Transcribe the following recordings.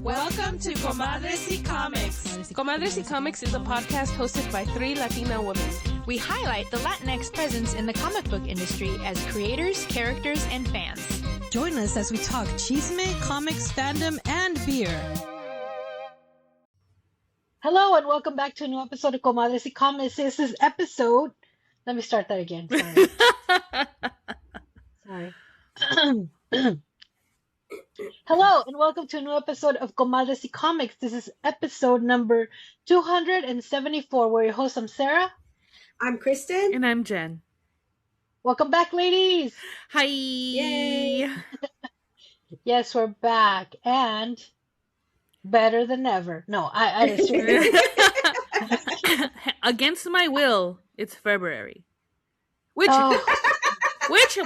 Welcome to Comadres y Comics. Comadres y Comics is a podcast hosted by 3 Latina women. We highlight the Latinx presence in the comic book industry as creators, characters, and fans. Join us as we talk chisme, comics, fandom, and beer. Hello and welcome back to a new episode of Comadres y Comics. This is episode... Let me start that again. Sorry. Hello and welcome to a new episode of Comadres y Comics. This is episode number 274. We're your hosts. I'm Sarah. I'm Kristen. And I'm Jen. Welcome back, ladies. Hi. Yay. Yes, we're back and better than ever. No, I just Against my will, it's February. Which,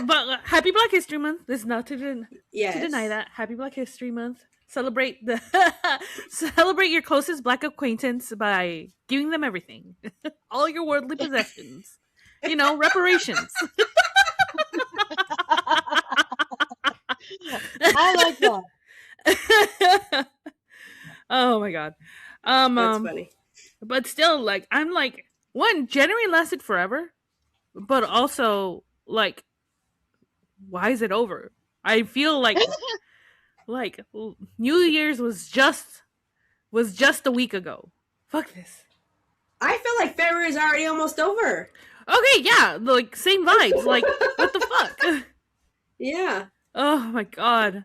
but Happy Black History Month. This is not to deny that. Happy Black History Month. Celebrate your closest Black acquaintance by giving them everything, all your worldly possessions. You know, reparations. I like that. Oh my god. That's funny. But still, like, I'm like, one, January lasted forever, but also, like, why is it over? I feel like New Year's was just a week ago. Fuck this. I feel like February is already almost over. Okay, yeah, like, same vibes. Like, what the fuck? Yeah. Oh my god.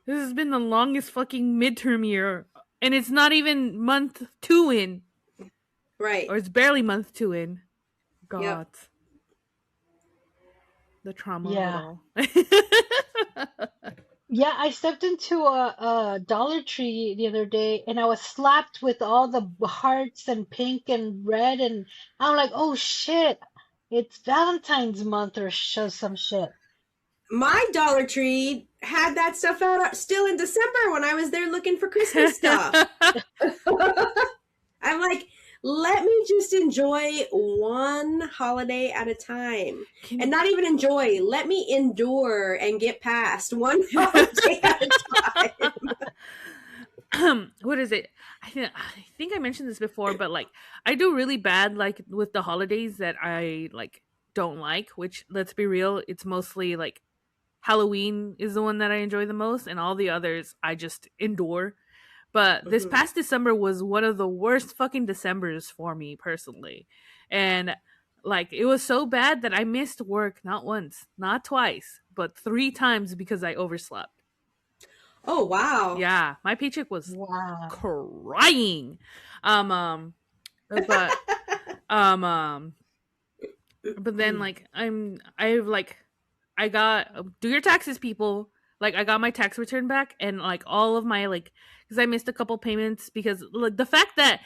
This has been the longest fucking midterm year. And it's not even month 2 in. Right. Or it's barely month 2 in. God. Yep. The trauma Yeah. of it all. Yeah, I stepped into a Dollar Tree the other day and I was slapped with all the hearts and pink and red, and I'm like, oh shit, it's Valentine's month or some shit. My Dollar Tree had that stuff out still in December when I was there looking for Christmas stuff. I'm like, let me just enjoy one holiday at a time. And not even enjoy. Let me endure and get past one holiday at a time. What is it? I think I mentioned this before, but like, I do really bad like with the holidays that I like don't like, which, let's be real, it's mostly like Halloween is the one that I enjoy the most, and all the others I just endure. But this past December was one of the worst fucking Decembers for me personally. And like, it was so bad that I missed work not once, not twice, but 3 times because I overslept. Oh, wow. Yeah, my paycheck was crying. But then like I got, do your taxes, people. Like, I got my tax return back, and like all of my like, because I missed a couple payments, because like the fact that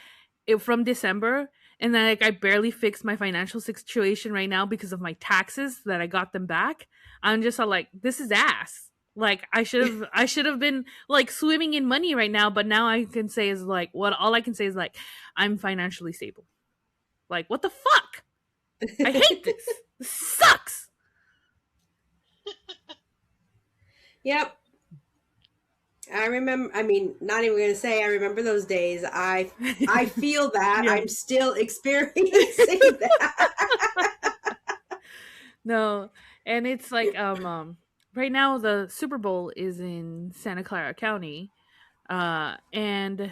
it from December, and then like I barely fixed my financial situation right now because of my taxes that I got them back. I'm just like, this is ass. Like, I should have been like swimming in money right now, but now I can say is like, all I can say is like, I'm financially stable. Like, what the fuck? I hate this. This sucks. Yep. I remember, I mean, not even going to say I remember those days. I feel that. Yeah. I'm still experiencing that. No. And it's like, right now the Super Bowl is in Santa Clara County. And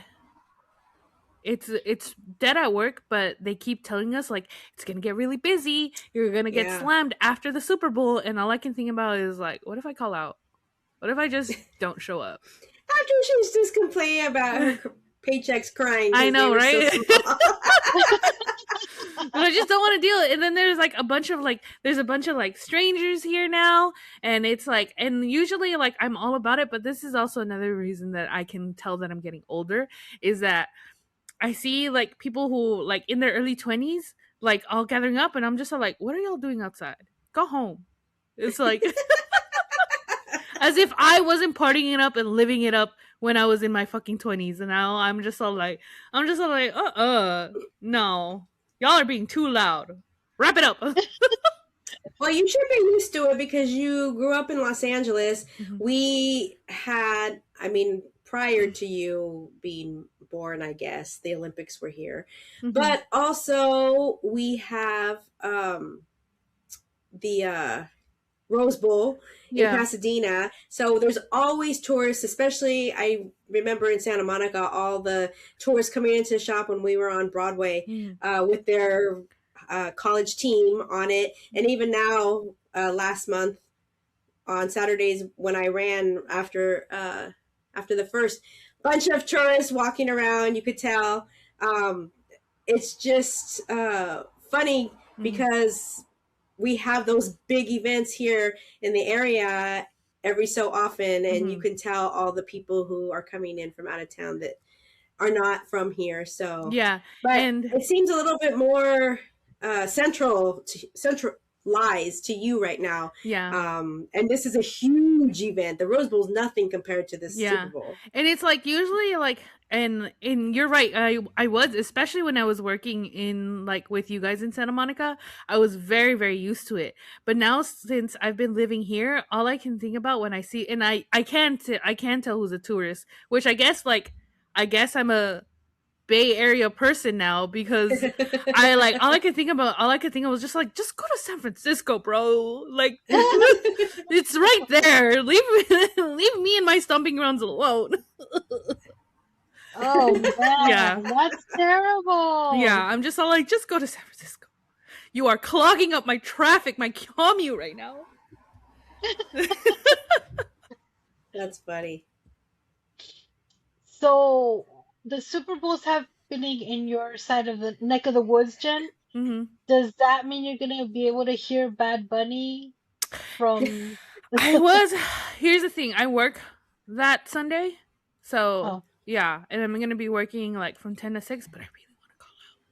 it's dead at work, but they keep telling us like, it's going to get really busy. You're going to get slammed after the Super Bowl. And all I can think about is like, what if I call out? What if I just don't show up? After she's just complaining about her paychecks crying. I know, right? So I just don't want to deal with it. And then there's a bunch of like strangers here now. And it's like, and usually like I'm all about it. But this is also another reason that I can tell that I'm getting older, is that I see like people who like in their early 20s, like all gathering up. And I'm just like, what are y'all doing outside? Go home. It's like... As if I wasn't partying it up and living it up when I was in my fucking 20s. And now I'm just all like, no. Y'all are being too loud. Wrap it up. Well, you should be used to it because you grew up in Los Angeles. Mm-hmm. We had, I mean, prior to you being born, I guess. The Olympics were here. Mm-hmm. But also we have the Rose Bowl in Pasadena. So there's always tourists, especially I remember in Santa Monica, all the tourists coming into the shop when we were on Broadway with their college team on it. And even now, last month on Saturdays when I ran after the first bunch of tourists walking around, you could tell. It's just funny because we have those big events here in the area every so often, and you can tell all the people who are coming in from out of town that are not from here. So but it seems a little bit more centralized to you right now. And this is a huge event. The Rose Bowl is nothing compared to this Super Bowl. And it's like usually like and you're right, I was, especially when I was working in like with you guys in Santa Monica, I was very, very used to it. But now since I've been living here, all I can think about when I see, and I can tell who's a tourist, which I guess I'm a Bay Area person now, because all I could think of was just go to San Francisco, bro. Like it's right there. Leave me and my stomping grounds alone. Oh man, that's terrible. Yeah, I'm just all like, just go to San Francisco. You are clogging up my traffic, my commute right now. That's funny. So the Super Bowl's happening in your side of the neck of the woods, Jen. Mm-hmm. Does that mean you're gonna be able to hear Bad Bunny from? Here's the thing. I work that Sunday, so yeah, and I'm gonna be working like from 10 to 6. But I really want to call out.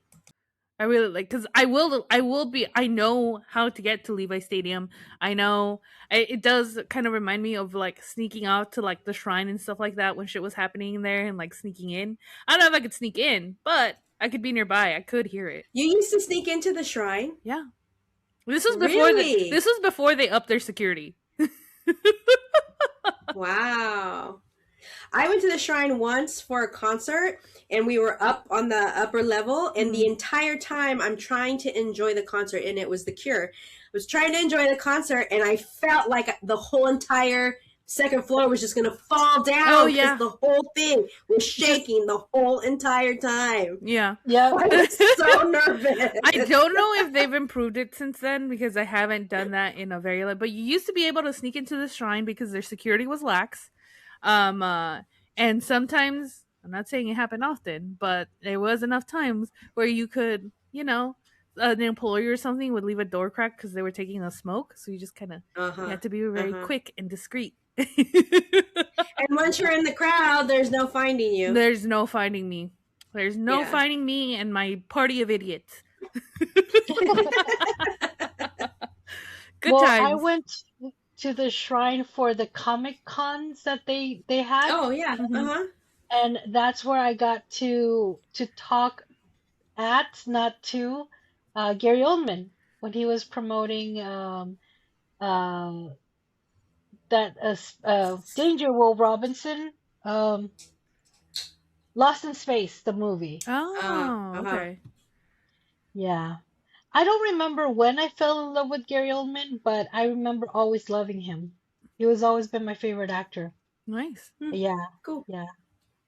I really like, because I will be. I know how to get to Levi Stadium. I know it does kind of remind me of like sneaking out to like the shrine and stuff like that when shit was happening in there, and like sneaking in. I don't know if I could sneak in, but I could be nearby. I could hear it. You used to sneak into the shrine? Yeah. This was before they upped their security. Wow. I went to the shrine once for a concert, and we were up on the upper level, and the entire time I'm trying to enjoy the concert, and it was The Cure. I was trying to enjoy the concert, and I felt like the whole entire second floor was just going to fall down because the whole thing was shaking the whole entire time. Yeah. Yeah. I was so nervous. I don't know if they've improved it since then, because I haven't done that in a very long. But you used to be able to sneak into the shrine because their security was lax. And sometimes, I'm not saying it happened often, but there was enough times where you could, an employee or something would leave a door crack because they were taking a smoke. So you just kind of had to be very quick and discreet. And once you're in the crowd, there's no finding you. There's no finding me. There's no finding me and my party of idiots. Good times. I went to the shrine for the Comic Cons that they had. Oh yeah. And that's where I got to talk not to Gary Oldman when he was promoting that Danger Will Robinson, Lost in Space, the movie. Oh, okay. Yeah. I don't remember when I fell in love with Gary Oldman, but I remember always loving him. He was always been my favorite actor. Nice. Yeah. Cool. Yeah.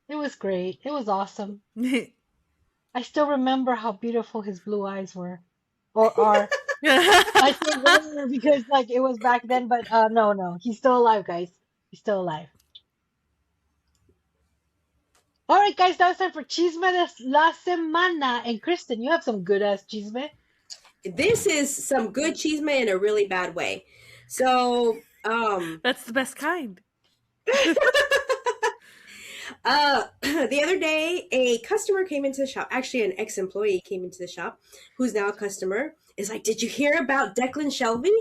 It was great. It was awesome. I still remember how beautiful his blue eyes were. Or are. I say were because like it was back then, but no. He's still alive, guys. He's still alive. All right, guys, now it's time for Chisme de la Semana. And Kristen, you have some good ass chisme. This is some good chisme in a really bad way. So, that's the best kind. The other day, a customer came into the shop. Actually, an ex-employee came into the shop, who's now a customer. Is like, did you hear about Declan Shelby?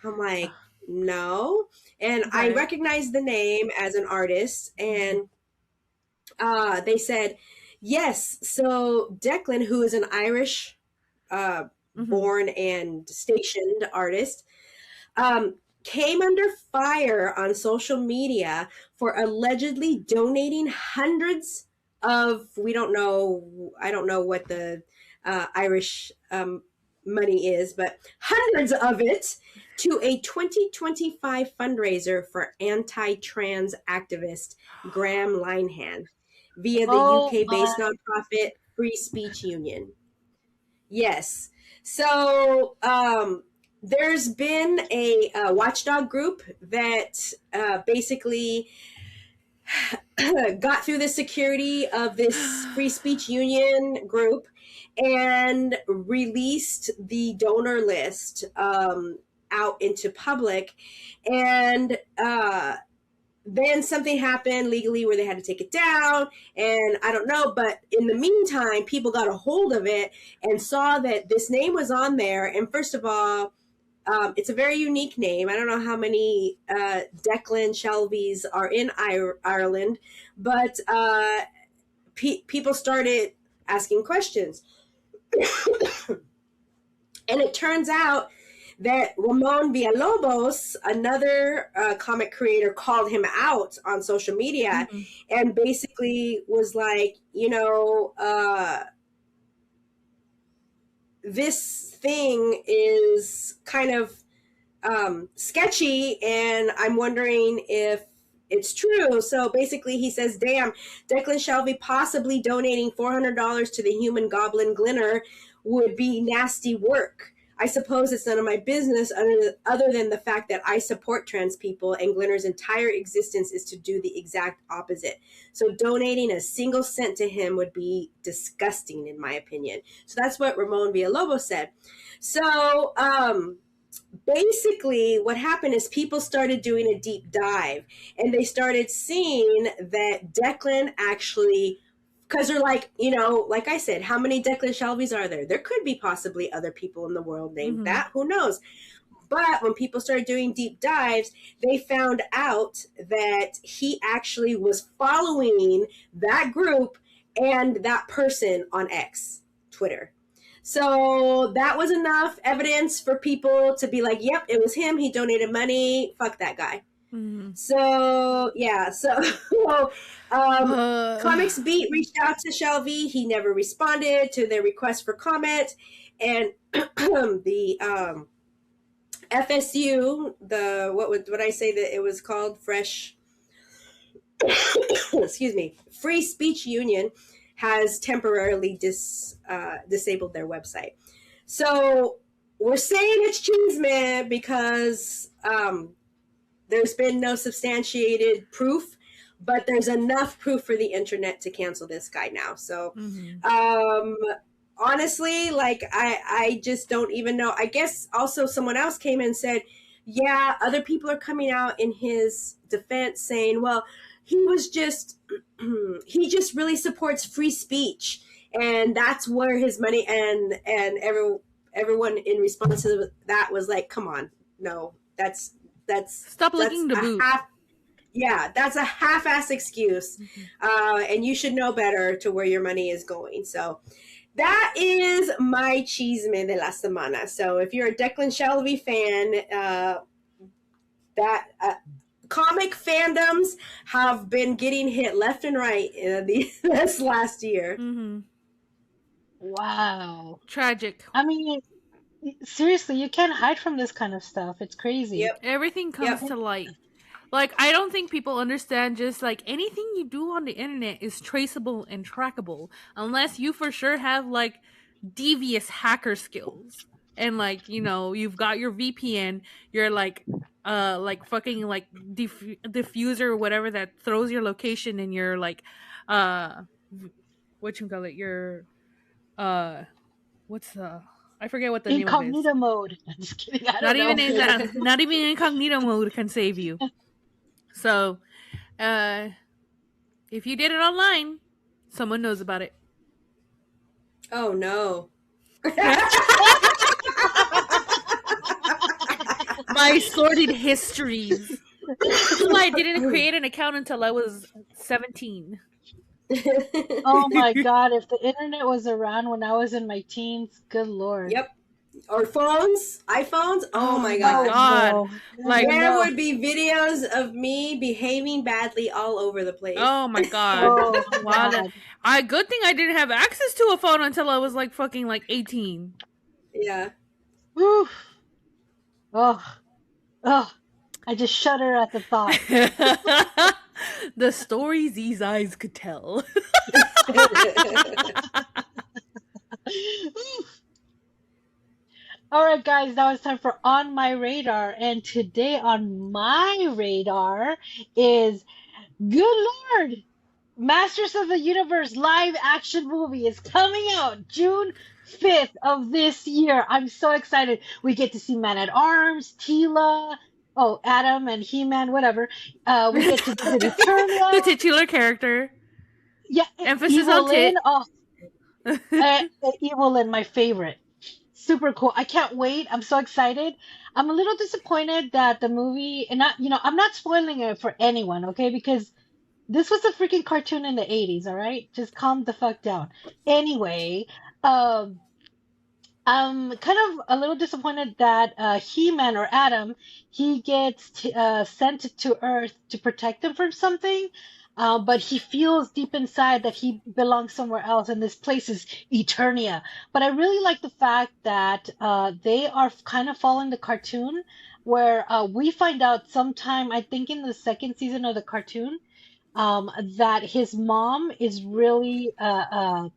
I'm like, no. And I recognized the name as an artist, and they said, yes. So Declan, who is an Irish born and stationed artist, came under fire on social media for allegedly donating hundreds of, I don't know what the Irish money is, but hundreds of it to a 2025 fundraiser for anti-trans activist Graham Linehan via the UK-based nonprofit Free Speech Union. Yes. So there's been a watchdog group that basically got through the security of this Free Speech Union group and released the donor list out into public. And then something happened legally where they had to take it down, and I don't know, but in the meantime, people got a hold of it and saw that this name was on there. And first of all, it's a very unique name. I don't know how many Declan Shelbys are in Ireland, but people started asking questions. And it turns out that Ramon Villalobos, another comic creator, called him out on social media and basically was like, this thing is kind of sketchy, and I'm wondering if it's true. So basically he says, damn, Declan Shelby possibly donating $400 to the human goblin Glinner would be nasty work. I suppose it's none of my business other than the fact that I support trans people, and Glinner's entire existence is to do the exact opposite. So donating a single cent to him would be disgusting, in my opinion. So that's what Ramon Villalobos said. So basically what happened is people started doing a deep dive, and they started seeing that Declan actually, because they're like, like I said, how many Declan Shelbys are there? There could be possibly other people in the world named that. Who knows? But when people started doing deep dives, they found out that he actually was following that group and that person on X, Twitter. So that was enough evidence for people to be like, yep, it was him. He donated money. Fuck that guy. So, yeah. So Comics Beat reached out to Shelby. He never responded to their request for comment. And the FSU, what I say that it was called? Fresh, excuse me, Free Speech Union has temporarily disabled their website. So we're saying it's Cheeseman because there's been no substantiated proof, but there's enough proof for the internet to cancel this guy now. So honestly, like, I just don't even know. I guess also someone else came and said, yeah, other people are coming out in his defense saying, well, he just really supports free speech, and that's where his money, and everyone in response to that was like, come on, no, that's stop licking the boot. That's a half-ass excuse, and you should know better to where your money is going. So that is my Chisme de la Semana. So if you're a Declan Shelby fan, comic fandoms have been getting hit left and right this last year. Wow. Tragic. I mean, seriously, you can't hide from this kind of stuff. It's crazy. Yep. Everything comes to light. Like, I don't think people understand just, like, anything you do on the internet is traceable and trackable. Unless you for sure have, like, devious hacker skills. And, like, you've got your VPN, you're, like fucking, like, diffuser or whatever that throws your location in your, like, whatchamacallit, your, I forget what the name of it is. Incognito mode. I'm just kidding. Not even incognito mode can save you. So, if you did it online, someone knows about it. Oh no. My sordid histories. That's why I didn't create an account until I was 17. Oh my god, if the internet was around when I was in my teens, good lord. Yep. Or iPhones. Oh my my god. god. Like, There would be videos of me behaving badly all over the place. oh my god. Oh Wow. God. Good thing I didn't have access to a phone until I was like fucking like 18. Yeah. Whew. Oh, I just shudder at the thought. The stories these eyes could tell. All right, guys, now it's time for On My Radar. And today on my radar is, good Lord, Masters of the Universe live action movie is coming out June 5th of this year. I'm so excited. We get to see Man at Arms, Tila, Adam and He-Man, whatever. We get to visit Eternia. The titular character. Yeah, Emphasis on tit. Evelyn, my favorite. Super cool. I can't wait. I'm so excited. I'm a little disappointed that the movie, and I'm not spoiling it for anyone, okay? Because this was a freaking cartoon in the 80s, all right? Just calm the fuck down. Anyway, I'm kind of a little disappointed that He-Man or Adam, he gets sent to Earth to protect him from something, but he feels deep inside that he belongs somewhere else, and this place is Eternia. But I really like the fact that they are kind of following the cartoon, where we find out sometime, I think in the second season of the cartoon, that his mom is really an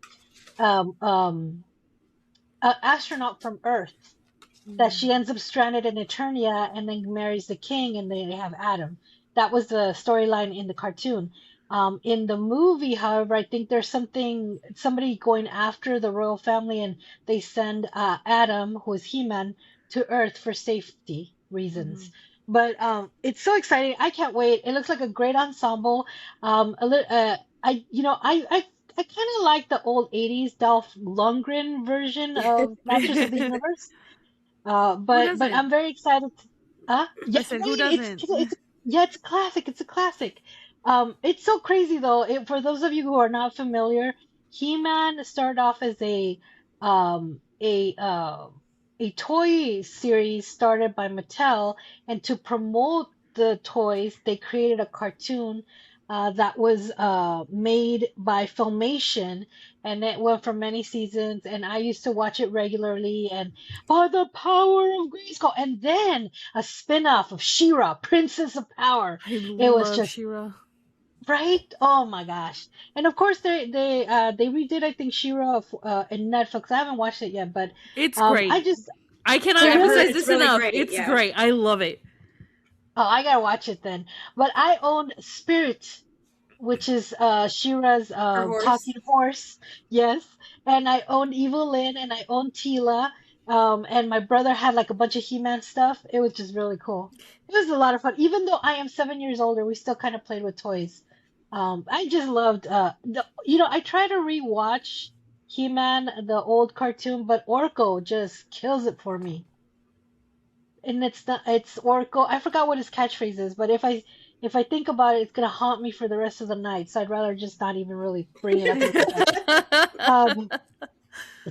astronaut from Earth, that she ends up stranded in Eternia and then marries the king and they have Adam. That was the storyline in the cartoon. In the movie, however, I think there's somebody going after the royal family, and they send Adam, who is He-Man, to Earth for safety reasons. But it's so exciting. I can't wait. It looks like a great ensemble. I kind of like the old 80s Dolph Lundgren version of Masters of the Universe. But I'm very excited. Yeah, I said, who doesn't? It's a classic. It's a classic. It's so crazy though. For those of you who are not familiar, He-Man started off as a toy series started by Mattel, and to promote the toys, they created a cartoon that was made by Filmation, and it went for many seasons. And I used to watch it regularly. And by the power of Grayskull, and then a spin-off of She-Ra, Princess of Power. It was just She-Ra. Right? Oh my gosh! And of course they redid, I think, She-Ra in Netflix. I haven't watched it yet, but it's great. I cannot emphasize this enough. It's great. I love it. Oh, I gotta watch it then. But I owned Spirit, which is She-Ra's talking horse. Yes. And I owned Evelyn, and I owned Tila. And my brother had like a bunch of He-Man stuff. It was just really cool. It was a lot of fun. Even though I am 7 years older, we still kind of played with toys. I just loved I try to rewatch He-Man, the old cartoon, but Orko just kills it for me. And it's Orko. I forgot what his catchphrase is, but if I think about it, it's gonna haunt me for the rest of the night. So I'd rather just not even really bring it up.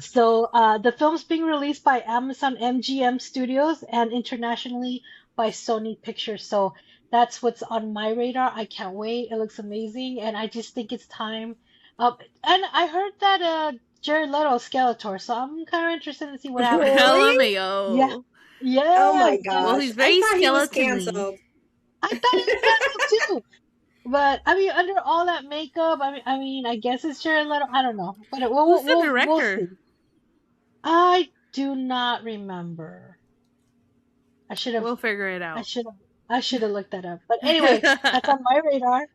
So the film's being released by Amazon MGM Studios and internationally by Sony Pictures. So that's what's on my radar. I can't wait. It looks amazing, and I just think it's time. And I heard that Jared Leto is Skeletor, so I'm kind of interested to see what happens. LMAO. Yeah. Yeah. Oh my god. Well, he's very skeleton-y. I thought he was canceled too. But I mean, under all that makeup, I mean, I guess it's Jared Leto. I don't know. But who's the director? We'll see. I do not remember. I should have. We'll figure it out. I should have looked that up. But anyway, that's on my radar.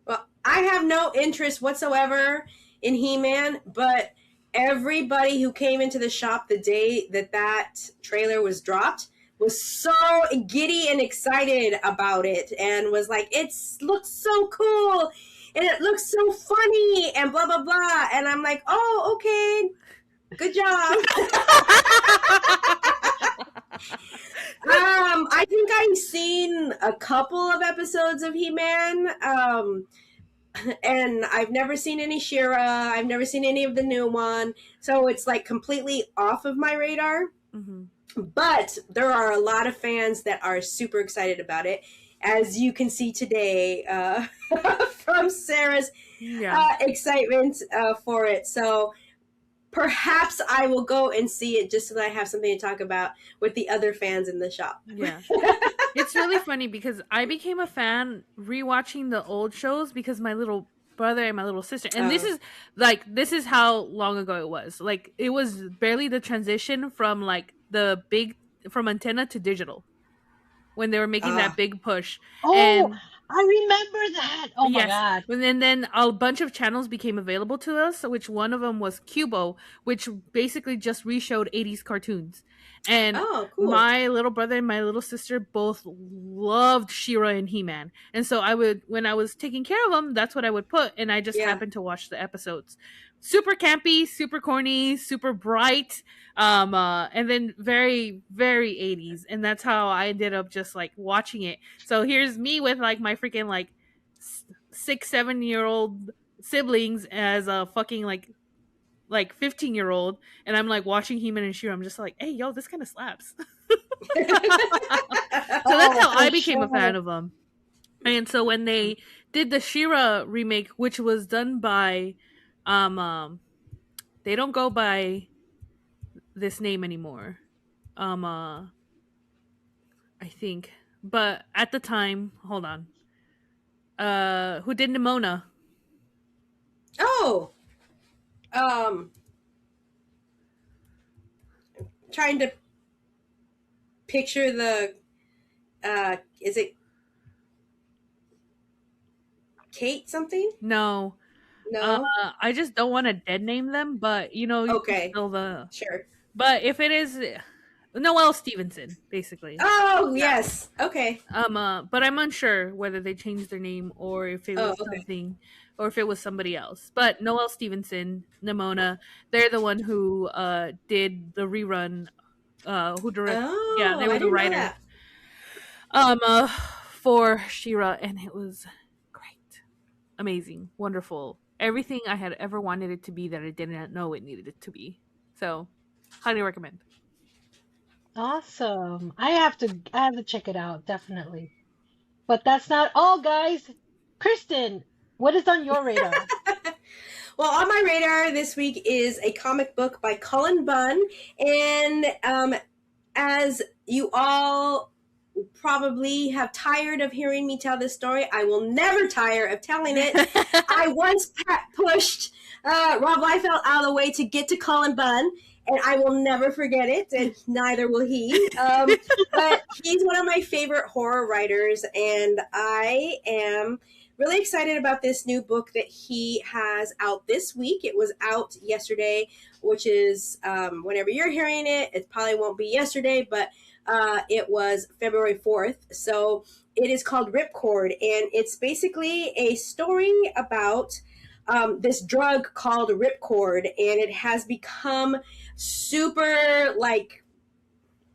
Well, I have no interest whatsoever in He-Man, but everybody who came into the shop the day that trailer was dropped was so giddy and excited about it, and was like, it looks so cool and it looks so funny and blah blah blah. And I'm like, oh, okay, good job. I think I've seen a couple of episodes of He-Man, and I've never seen any She-Ra. I've never seen any of the new one, so it's like completely off of my radar. Mm-hmm. But there are a lot of fans that are super excited about it, as you can see today from Sarah's excitement for it. So perhaps I will go and see it just so that I have something to talk about with the other fans in the shop. Yeah. It's really funny because I became a fan rewatching the old shows because my little brother and my little sister, and this is how long ago it was. Like, it was barely the transition from like from antenna to digital when they were making that big push. Oh, And I remember that. Oh my yes, God. and then a bunch of channels became available to us, which one of them was Cubo, which basically just reshowed 80s cartoons. And cool. my little brother and my little sister both loved She-Ra and He-Man. And so when I was taking care of them, that's what I would put, and I just happened to watch the episodes. Super campy, super corny, super bright, and then very, very 80s. And that's how I ended up just like watching it. So here's me with like my freaking like 6-7-year-old siblings as a fucking like 15-year-old, and I'm like watching He-Man and She-Ra. I'm just like, hey, yo, this kind of slaps. So that's how I became a fan of them. And so when they did the She-Ra remake, which was done by they don't go by this name anymore, I think, but at the time, hold on, who did Nimona? Trying to picture the is it Kate something? No. I just don't want to dead name them, but you can still sure. But if it is Noelle Stevenson, basically. Oh yes, okay. But I'm unsure whether they changed their name or if it was something, or if it was somebody else. But Noelle Stevenson, Nimona, they're the one who did the rerun. Who directed? Yeah, they were the writer. For She-Ra, and it was great, amazing, wonderful, everything I had ever wanted it to be that I did not know it needed it to be. So, highly recommend. Awesome. I have to check it out, definitely. But that's not all, guys. Kristen, what is on your radar? Well, on my radar this week is a comic book by Cullen Bunn, and as you all probably have tired of hearing me tell this story, I will never tire of telling it. I once pushed Rob Liefeld out of the way to get to Cullen Bunn, and I will never forget it, and neither will he. But he's one of my favorite horror writers, and I am really excited about this new book that he has out this week. It was out yesterday, which is whenever you're hearing it, it probably won't be yesterday, but it was February 4th. So it is called RIPCORD, and it's basically a story about this drug called RIPCORD, and it has become super like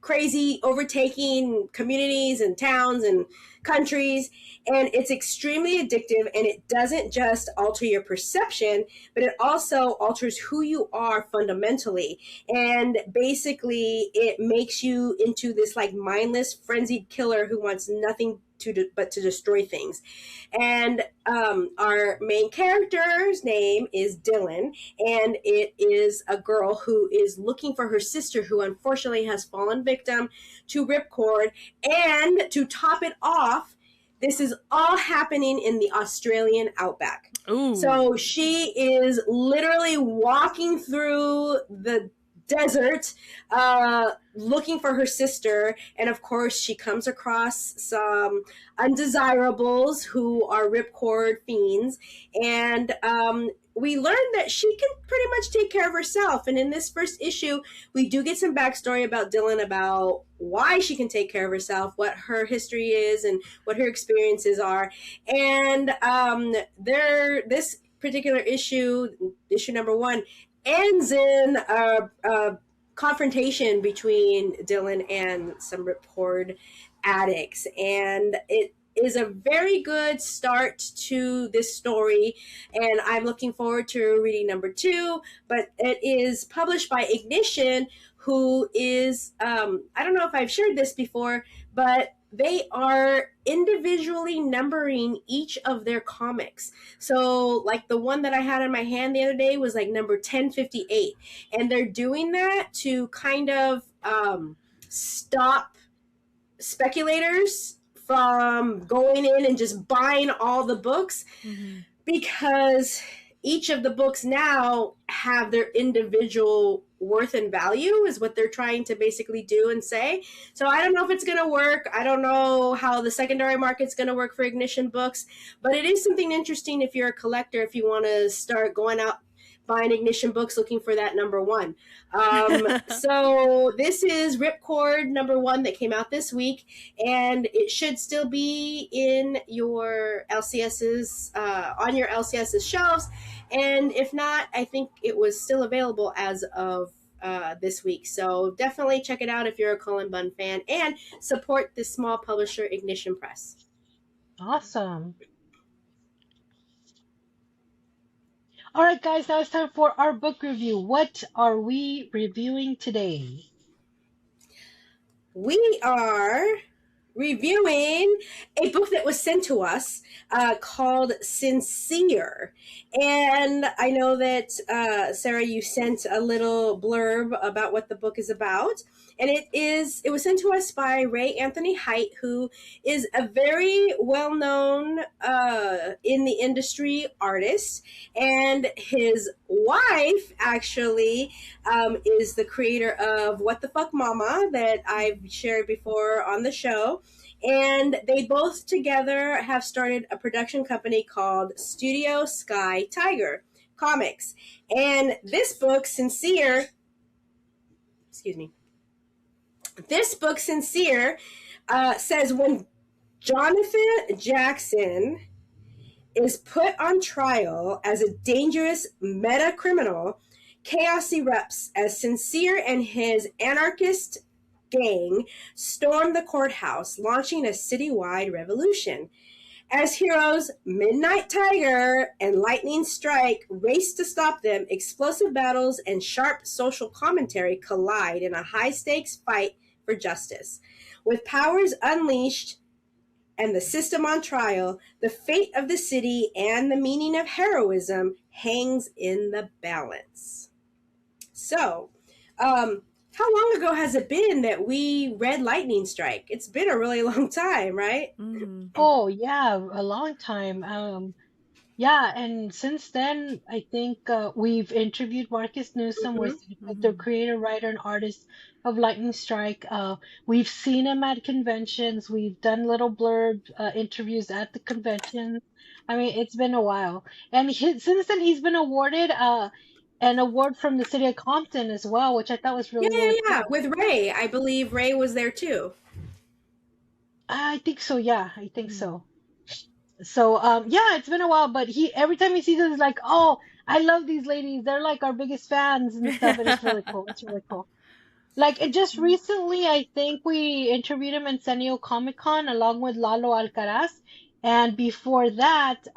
crazy, overtaking communities and towns and countries, and it's extremely addictive, and it doesn't just alter your perception, but it also alters who you are fundamentally, and basically it makes you into this like mindless frenzied killer who wants nothing but to destroy things. And our main character's name is Dylan, and it is a girl who is looking for her sister, who unfortunately has fallen victim to RIPCORD. And to top it off, this is all happening in the Australian outback. Ooh. So she is literally walking through the desert looking for her sister, and of course she comes across some undesirables who are RIPCORD fiends, and we learned that she can pretty much take care of herself. And in this first issue, we do get some backstory about Dylan, about why she can take care of herself, what her history is, and what her experiences are. And this particular issue number 1, ends in a confrontation between Dylan and some RIPCORD addicts, and it is a very good start to this story, and I'm looking forward to reading number 2. But it is published by Ignition, who is, I don't know if I've shared this before, but they are individually numbering each of their comics. So like the one that I had in my hand the other day was like number 1058. And they're doing that to kind of stop speculators from going in and just buying all the books, because each of the books now have their individual worth and value, is what they're trying to basically do and say. So I don't know if it's going to work. I don't know how the secondary market's going to work for Ignition books, but it is something interesting if you're a collector, if you want to start going out buying Ignition books looking for that number 1. So this is RIPCORD number 1 that came out this week, and it should still be in your LCS's, on your LCS's shelves. And if not, I think it was still available as of this week. So definitely check it out if you're a Cullen Bunn fan, and support this small publisher, Ignition Press. Awesome. All right, guys, now it's time for our book review. What are we reviewing today? We are reviewing a book that was sent to us called Sincere. And I know that, Sarah, you sent a little blurb about what the book is about. And it was sent to us by Ray Anthony Height, who is a very well-known in the industry artist. And his wife, actually, is the creator of What the Fuck Mama that I've shared before on the show. And they both together have started a production company called Studio Sky Tiger Comics. And this book, Sincere, says when Jonathan Jackson is put on trial as a dangerous meta criminal, chaos erupts as Sincere and his anarchist gang storm the courthouse, launching a citywide revolution. As heroes Midnight Tiger and Lightning Strike race to stop them, explosive battles and sharp social commentary collide in a high-stakes fight for justice. With powers unleashed and the system on trial, the fate of the city and the meaning of heroism hangs in the balance. So, how long ago has it been that we read Lightning Strike? It's been a really long time, right? Oh, yeah, a long time. Yeah, and since then, I think we've interviewed Marcus Newsom, was the creator, writer, and artist of Lightning Strike. We've seen him at conventions. We've done little blurb interviews at the conventions. I mean, it's been a while. And since then, he's been awarded an award from the city of Compton as well, which I thought was really, really Yeah, cool. with Ray. I believe Ray was there too. I think so, yeah, I think so. So, yeah, it's been a while, but every time he sees us, he's like, oh, I love these ladies. They're like our biggest fans and stuff, and it's really cool. It's really cool. Like, just recently, I think we interviewed him in San Diego Comic-Con along with Lalo Alcaraz. And before that,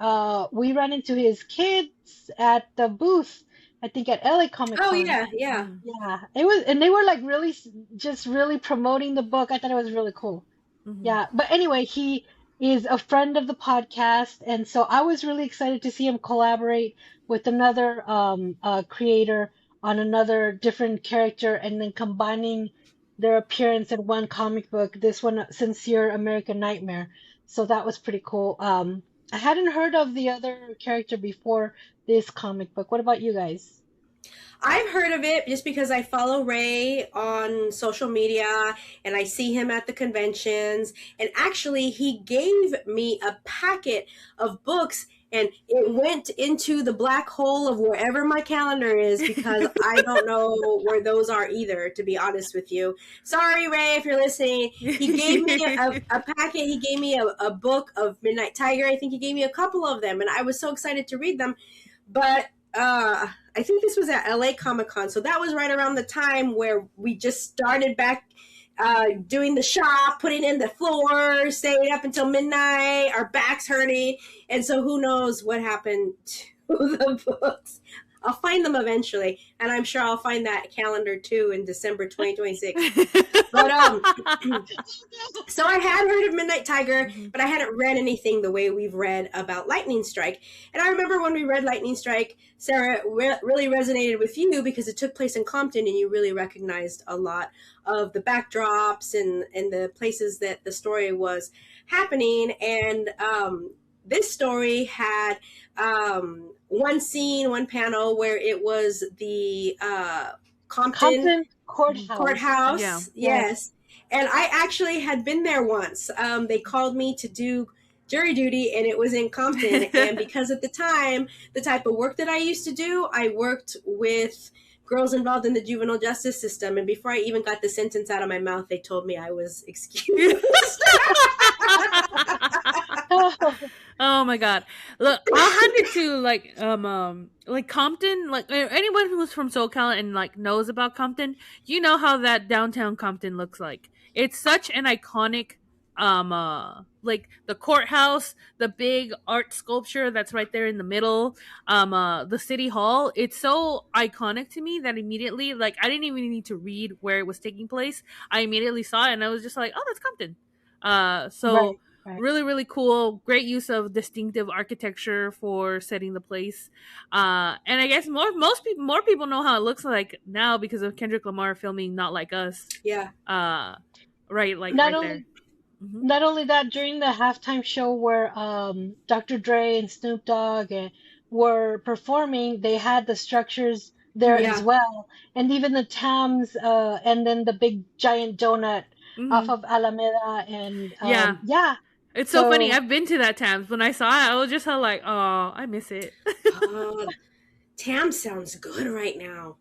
we ran into his kids at the booth, I think at LA Comic-Con. Oh, yeah. Yeah, and they were like just really promoting the book. I thought it was really cool. Yeah, but anyway, he is a friend of the podcast, and so I was really excited to see him collaborate with another creator on another different character, and then combining their appearance in one comic book, this one, Sincere American Nightmare. So that was pretty cool. I hadn't heard of the other character before this comic book. What about you guys? I've heard of it just because I follow Ray on social media and I see him at the conventions. And actually, he gave me a packet of books and it went into the black hole of wherever my calendar is, because I don't know where those are either, to be honest with you. Sorry, Ray, if you're listening. He gave me a packet. He gave me a book of Midnight Tiger. I think he gave me a couple of them, and I was so excited to read them. But I think this was at LA Comic-Con, so that was right around the time where we just started back doing the shop, putting in the floor, staying up until midnight, our backs hurting. And so who knows what happened to the books. I'll find them eventually, and I'm sure I'll find that calendar too in December 2026. But so I had heard of Midnight Tiger, but I hadn't read anything the way we've read about Lightning Strike. And I remember when we read Lightning Strike, Sarah, really resonated with you because it took place in Compton, and you really recognized a lot of the backdrops and the places that the story was happening. And this story had one scene, one panel where it was the Compton courthouse. Yeah. Yes. And I actually had been there once. They called me to do jury duty, and it was in Compton. And because at the time, the type of work that I used to do, I worked with girls involved in the juvenile justice system. And before I even got the sentence out of my mouth, they told me I was excused. Oh my god! Look, I'll hand it to like Compton. Like anyone who's from SoCal and like knows about Compton, you know how that downtown Compton looks like. It's such an iconic, like the courthouse, the big art sculpture that's right there in the middle, the city hall. It's so iconic to me that immediately, like, I didn't even need to read where it was taking place. I immediately saw it and I was just like, oh, that's Compton. So. Right. Really, really cool. Great use of distinctive architecture for setting the place. And I guess more people know how it looks like now because of Kendrick Lamar filming Not Like Us. Yeah. Right, like not right only, there. Mm-hmm. Not only that, during the halftime show where Dr. Dre and Snoop Dogg were performing, they had the structures there as well. And even the Tams and then the big giant donut off of Alameda. And yeah. It's so funny. I've been to that Tams. When I saw it, I was just like, oh, I miss it. Tams sounds good right now.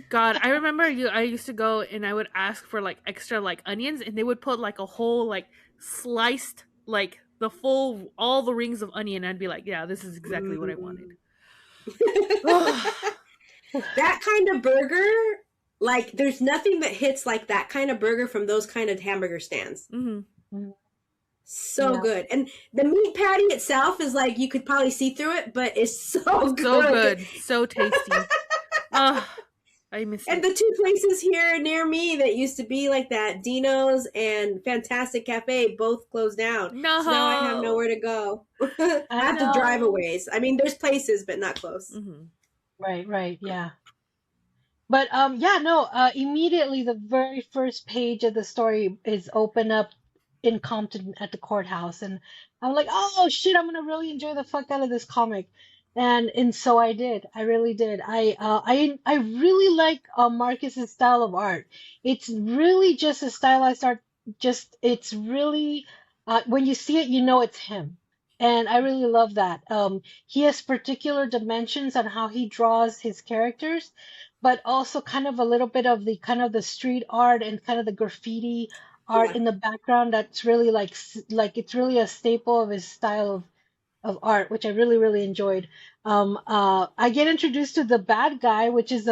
God, I remember I used to go and I would ask for like extra like onions, and they would put like a whole like sliced like all the rings of onion. I'd be like, yeah, this is exactly what I wanted. That kind of burger, like there's nothing that hits like that kind of burger from those kind of hamburger stands. Mm-hmm. So good. And the meat patty itself is like you could probably see through it, but it's so good. So tasty. I miss it. And the two places here near me that used to be like that, Dino's and Fantastic Cafe, both closed down. No. So now I have nowhere to go. I have to drive a ways. I mean, there's places, but not close. Mm-hmm. Right, yeah. But immediately the very first page of the story is open up in Compton at the courthouse, and I'm like, oh shit, I'm gonna really enjoy the fuck out of this comic, and so I did. I really did. I really like Marcus's style of art. It's really just a stylized art. It's really when you see it, you know it's him, and I really love that. He has particular dimensions on how he draws his characters, but also kind of a little bit of the street art and kind of the graffiti art in the background. That's really like it's really a staple of his style of art, which I really, really enjoyed. I get introduced to the bad guy, which is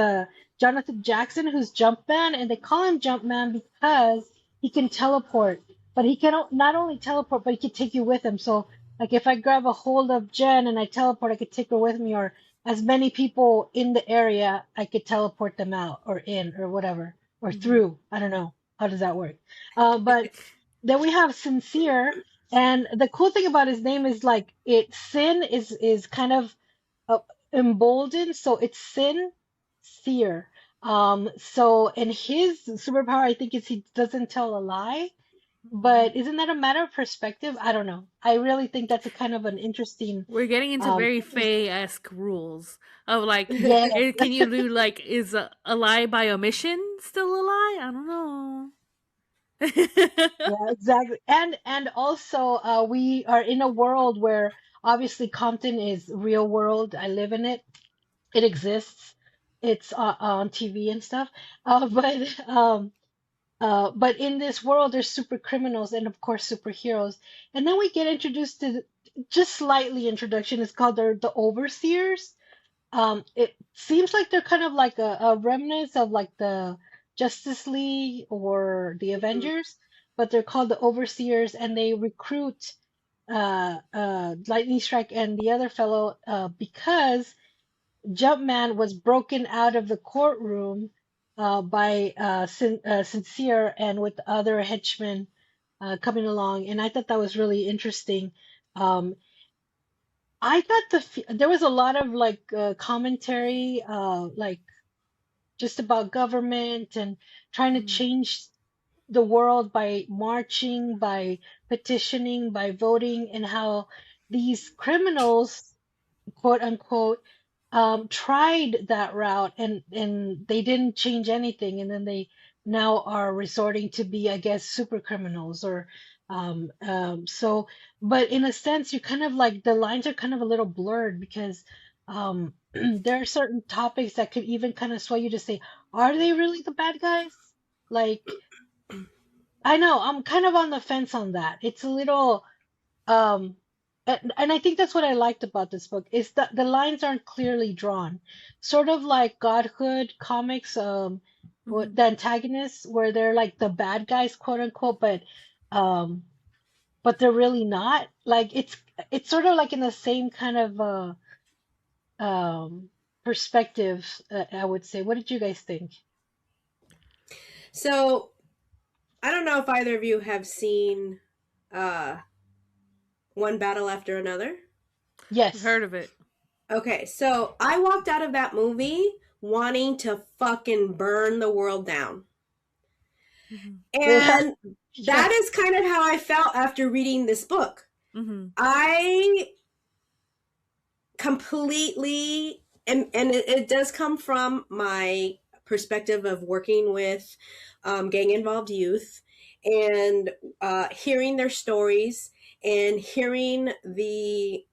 Jonathan Jackson, who's Jumpman, and they call him Jumpman because he can teleport, but he can not only teleport, but he can take you with him. So like if I grab a hold of Jen and I teleport, I could take her with me, or as many people in the area, I could teleport them out or in or whatever, or through. I don't know. How does that work? But then we have Sincere, and the cool thing about his name is like sin is kind of emboldened, so it's Sincere. So and his superpower, I think, is he doesn't tell a lie. But isn't that a matter of perspective? I don't know. I really think that's a kind of an interesting. We're getting into very Faye-esque rules of like, can you do like, is a lie by omission still a lie? I don't know. Yeah, exactly. And also, we are in a world where obviously Compton is real world. I live in it. It exists. It's on TV and stuff. But in this world, there's super criminals and of course superheroes. And then we get introduced to just slightly introduction. It's called the overseers. It seems like they're kind of like a remnants of like the Justice League or the Avengers, but they're called the Overseers, and they recruit Lightning Strike and the other fellow because Jumpman was broken out of the courtroom by Sincere and with other henchmen coming along, and I thought that was really interesting. Um, I got there was a lot of like commentary, like just about government and trying to change the world by marching, by petitioning, by voting, and how these criminals, quote unquote, tried that route and they didn't change anything, and then they now are resorting to be, I guess, super criminals or so. But in a sense, you kind of like the lines are kind of a little blurred because there are certain topics that could even kind of sway you to say, are they really the bad guys? Like, I know I'm kind of on the fence on that. It's a little um, and I think that's what I liked about this book is that the lines aren't clearly drawn, sort of like Godhood comics, what the antagonists where they're like the bad guys, quote unquote, um, but they're really not. Like it's sort of like in the same kind of perspective, I would say. What did you guys think? So, I don't know if either of you have seen One Battle After Another. Yes. I've heard of it. Okay, so I walked out of that movie wanting to fucking burn the world down. And that is kind of how I felt after reading this book. I completely, and it does come from my perspective of working with gang-involved youth and hearing their stories and hearing the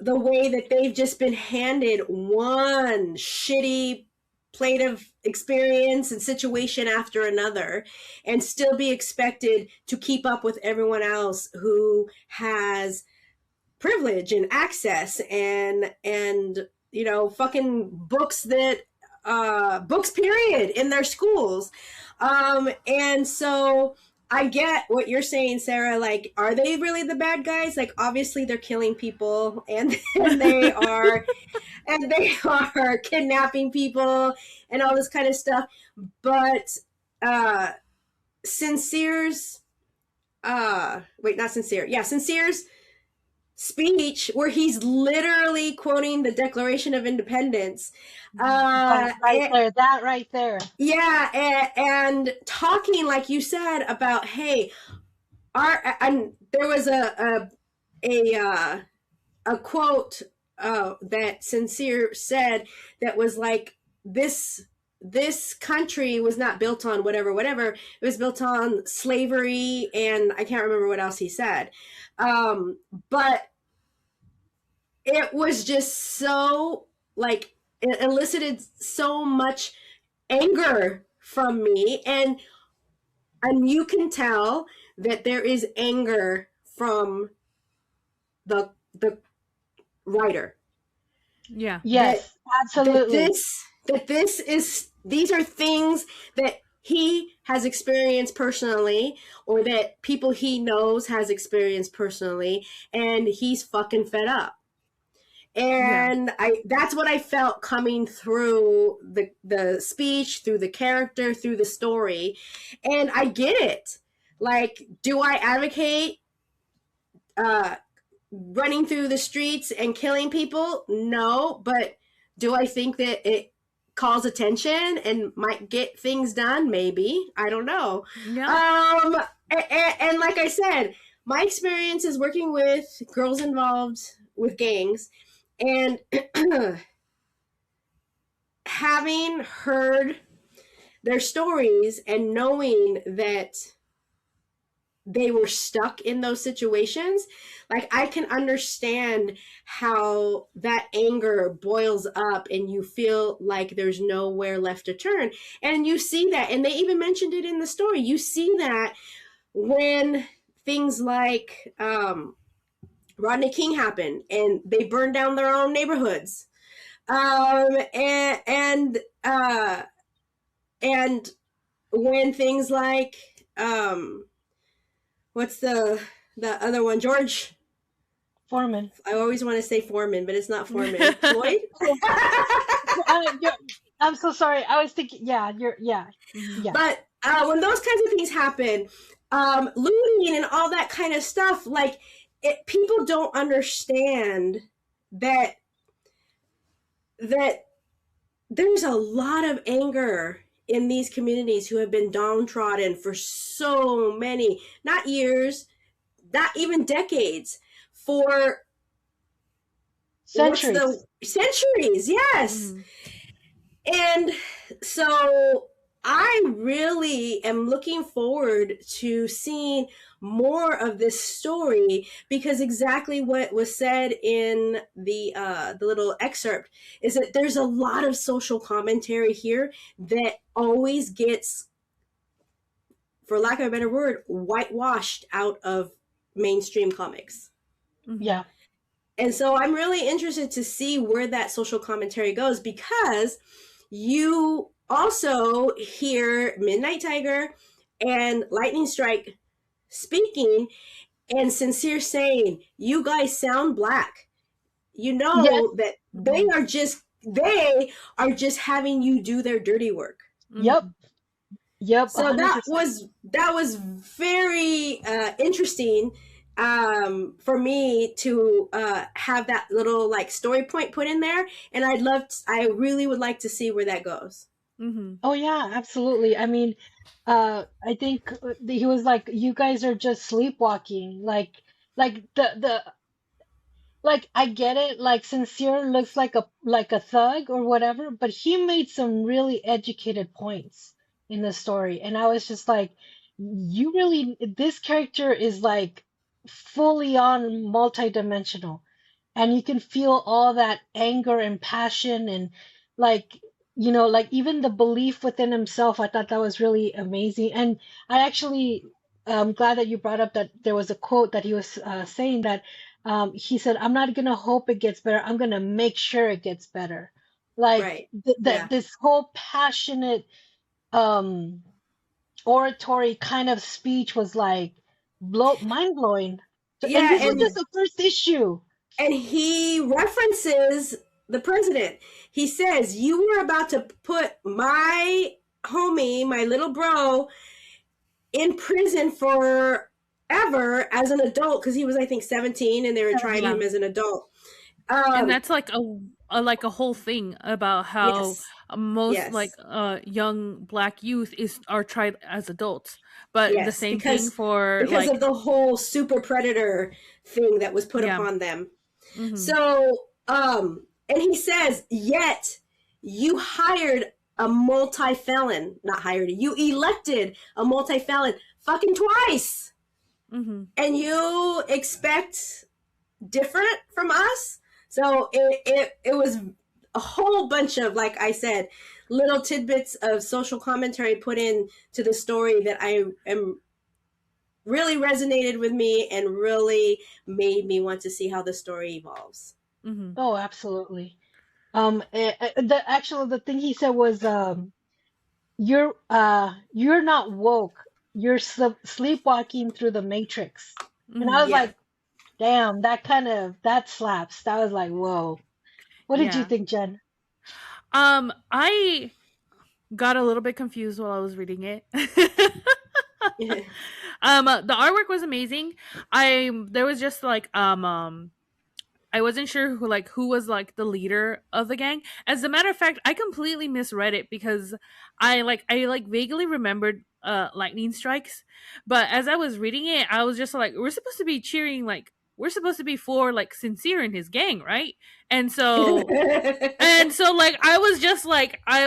way that they've just been handed one shitty plate of experience and situation after another and still be expected to keep up with everyone else who has privilege and access and you know, fucking books that books period in their schools. And so I get what you're saying, Sarah. Like, are they really the bad guys? Like, obviously they're killing people and they are kidnapping people and all this kind of stuff. But Sincere's Sincere's speech where he's literally quoting the Declaration of Independence. That right there. Yeah, and talking, like you said, about, hey, there was a quote that Sincere said that was like, this country was not built on whatever. It was built on slavery, and I can't remember what else he said. But it was just so, like, it elicited so much anger from me, and you can tell that there is anger from the writer. Yeah. Yes, absolutely. These are things that he has experienced personally, or that people he knows has experienced personally, and he's fucking fed up. And that's what I felt coming through the speech, through the character, through the story. And I get it. Like, do I advocate running through the streets and killing people? No, but do I think that it calls attention and might get things done? Maybe. I don't know. Yeah. And like I said, my experience is working with girls involved with gangs, and having heard their stories and knowing that they were stuck in those situations, like, I can understand how that anger boils up and you feel like there's nowhere left to turn. And you see that, and they even mentioned it in the story. You see that when things like Rodney King happened and they burned down their own neighborhoods. And And when things like what's the other one, George Foreman. I always want to say Foreman, but it's not Foreman. Floyd. I'm so sorry. I was thinking. Yeah, yeah. But when those kinds of things happen, looting and all that kind of stuff, like people don't understand that there's a lot of anger in these communities who have been downtrodden for so many, not years, not even decades, for centuries. Centuries, yes. And so I really am looking forward to seeing more of this story, because exactly what was said in the little excerpt is that there's a lot of social commentary here that always gets, for lack of a better word, whitewashed out of mainstream comics. Yeah. And so I'm really interested to see where that social commentary goes, because you also hear Midnight Tiger and Lightning Strike speaking, and Sincere saying, you guys sound black. You know that they are just having you do their dirty work. Yep. So 100%. that was very interesting for me to have that little like story point put in there, and I really would like to see where that goes. Oh yeah, absolutely. I mean, I think he was like, you guys are just sleepwalking. Like the like, I get it. Like, Sincere looks like a thug or whatever, but he made some really educated points in the story, and I was just like, you really, this character is like fully on multidimensional, and you can feel all that anger and passion, and like, like even the belief within himself. I thought that was really amazing. And I actually, I'm glad that you brought up that there was a quote that he was saying that he said, I'm not gonna hope it gets better, I'm gonna make sure it gets better. Like, right. This whole passionate oratory kind of speech was like mind-blowing. And this was just the first issue. And he references the president. He says, you were about to put my homie, my little bro, in prison forever as an adult, because he was, I think, 17, and they were trying him as an adult. And that's like a whole thing about how most like young black youth are tried as adults, but the same thing for because of the whole super predator thing that was put upon them. So and he says, yet you hired a multi-felon, not hired, you elected a multi-felon fucking twice, and you expect different from us. So it was a whole bunch of, like I said, little tidbits of social commentary put in to the story that I am really resonated with me and really made me want to see how the story evolves. Oh, absolutely. The thing he said was, you're not woke, you're sleepwalking through the matrix. And I was like, damn, that slaps. That was like, whoa. What did you think, Jen? I got a little bit confused while I was reading it. The artwork was amazing. There was just like I wasn't sure who was like the leader of the gang. As a matter of fact, I completely misread it, because I vaguely remembered lightning strikes, but as I was reading it, I was just like, we're supposed to be cheering, like we're supposed to be for like Sincere and his gang, right? And so like I was just like I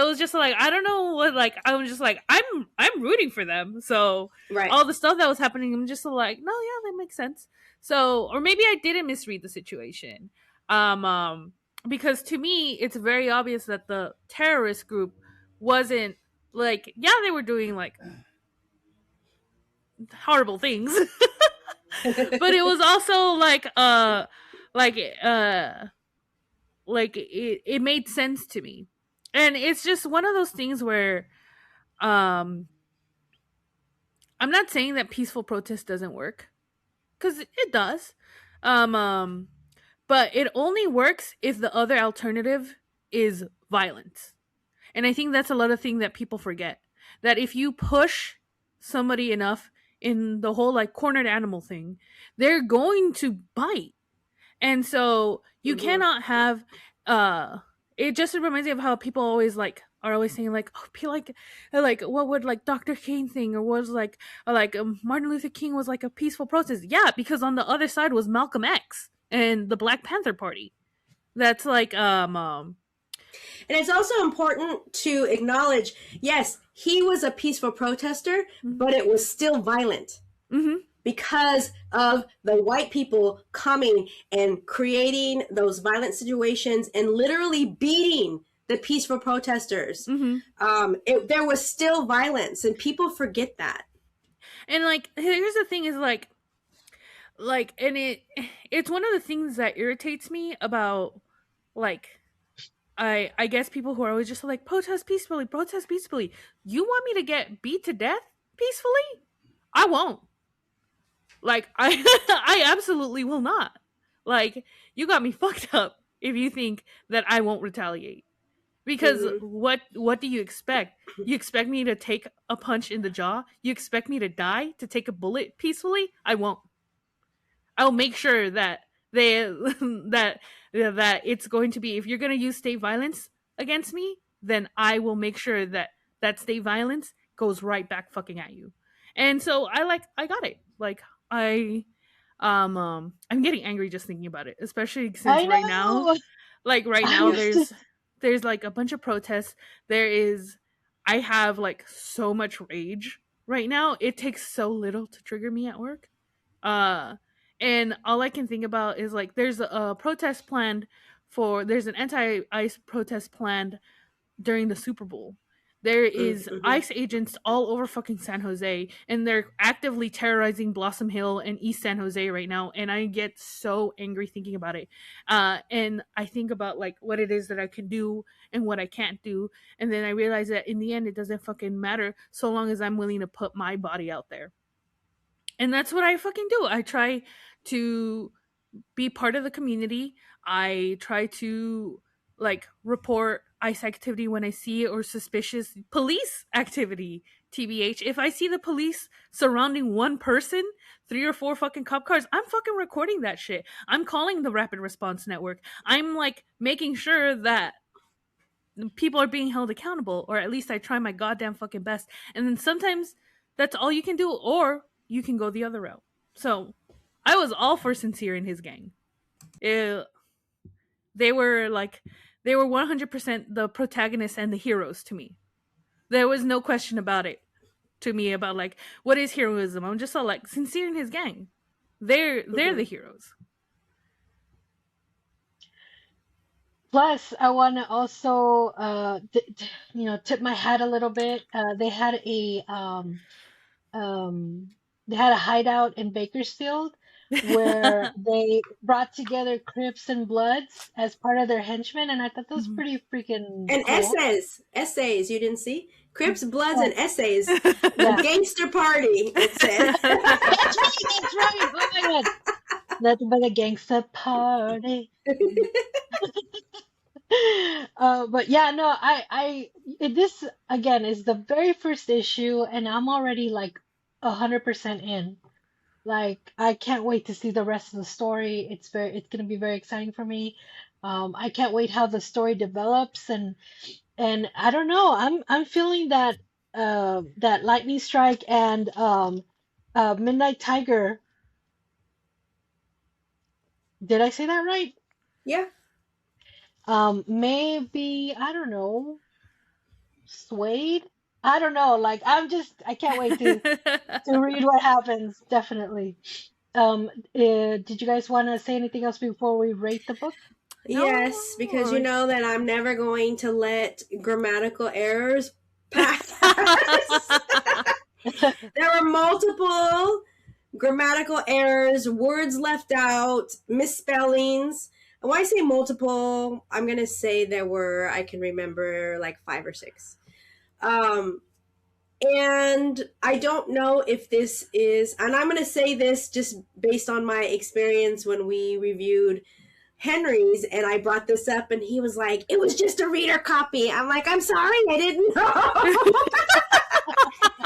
don't know what, like I was just like I'm rooting for them. So all the stuff that was happening, I'm just like, no, yeah, that makes sense. So, or maybe I didn't misread the situation. Because to me, it's very obvious that the terrorist group wasn't like, yeah, they were doing like horrible things, but it was also like it made sense to me. And it's just one of those things where I'm not saying that peaceful protest doesn't work, because it does. But it only works if the other alternative is violence. And I think that's a lot of thing that people forget. That if you push somebody enough in the whole like cornered animal thing, they're going to bite. And so you cannot have it just reminds me of how people always like are always saying like, oh, be like what would like Dr. King thing, or was like Martin Luther King was like a peaceful protest. Yeah, because on the other side was Malcolm X and the Black Panther Party. That's like and it's also important to acknowledge, yes, he was a peaceful protester, but it was still violent. Because of the white people coming and creating those violent situations and literally beating the peaceful protesters. There was still violence, and people forget that. And like, here's the thing: is like, and it's one of the things that irritates me about like. I guess people who are always just like protest peacefully. You want me to get beat to death peacefully? I won't. Like I absolutely will not. Like, you got me fucked up if you think that I won't retaliate. Because what do you expect? You expect me to take a punch in the jaw? You expect me to die to take a bullet peacefully? I won't. I'll make sure that that it's going to be, if you're going to use state violence against me, then I will make sure that state violence goes right back fucking at you. And so I got it. Like I'm getting angry just thinking about it, especially since right now there's like a bunch of protests. I have like so much rage right now. It takes so little to trigger me at work. And all I can think about is like there's a protest planned there's an anti-ICE protest planned during the Super Bowl. There is ICE agents all over fucking San Jose, and they're actively terrorizing Blossom Hill and East San Jose right now, and I get so angry thinking about it. And I think about like what it is that I can do and what I can't do, and then I realize that in the end it doesn't fucking matter so long as I'm willing to put my body out there. And that's what I fucking do. I try to be part of the community. I try to like report ICE activity when I see it, or suspicious police activity. TBH, if I see the police surrounding one person, 3 or 4 fucking cop cars, I'm fucking recording that shit. I'm calling the Rapid Response Network. I'm like making sure that people are being held accountable, or at least I try my goddamn fucking best. And then sometimes that's all you can do, or you can go the other route. So I was all for Sincere and his gang. They were 100% the protagonists and the heroes to me. There was no question about it to me about like, what is heroism? I'm just all like, Sincere and his gang. They're the heroes. Plus, I want to also, tip my hat a little bit. They had a hideout in Bakersfield where they brought together Crips and Bloods as part of their henchmen, and I thought that was pretty freaking and cool. essays you didn't see? Crips, Bloods, and essays. The gangster party, it said. That's right. Oh my god. Nothing but a gangster party. But yeah, no, this again is the very first issue, and I'm already like 100% in. Like, I can't wait to see the rest of the story. It's gonna be very exciting for me. I can't wait how the story develops, and I don't know. I'm feeling that that Lightning Strike and Midnight Tiger. Did I say that right? Yeah. Maybe, I don't know, swayed. I don't know. Like, I can't wait to read what happens. Definitely. Did you guys want to say anything else before we rate the book? Yes, because you know that I'm never going to let grammatical errors pass. There were multiple grammatical errors, words left out, misspellings. And when I say multiple, I'm going to say there were, I can remember like 5 or 6. And I don't know if this is, and I'm going to say this just based on my experience when we reviewed Henry's, and I brought this up, and he was like, it was just a reader copy. I'm like, I'm sorry, I didn't know.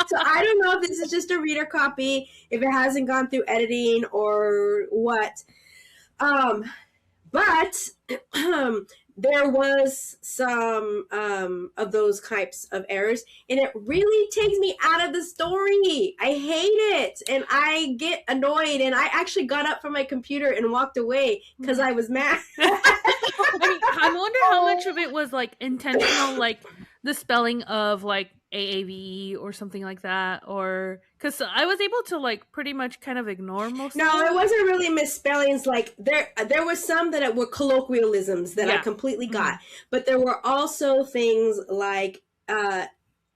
So I don't know if this is just a reader copy, if it hasn't gone through editing or what. But there was some of those types of errors, and it really takes me out of the story. I hate it, and I get annoyed, and I actually got up from my computer and walked away because I was mad. I mean, I wonder how much of it was like intentional, like the spelling of like AAVE or something like that, or because I was able to like pretty much kind of ignore most. No, it wasn't really misspellings. Like there were some that were colloquialisms that I completely got, but there were also things like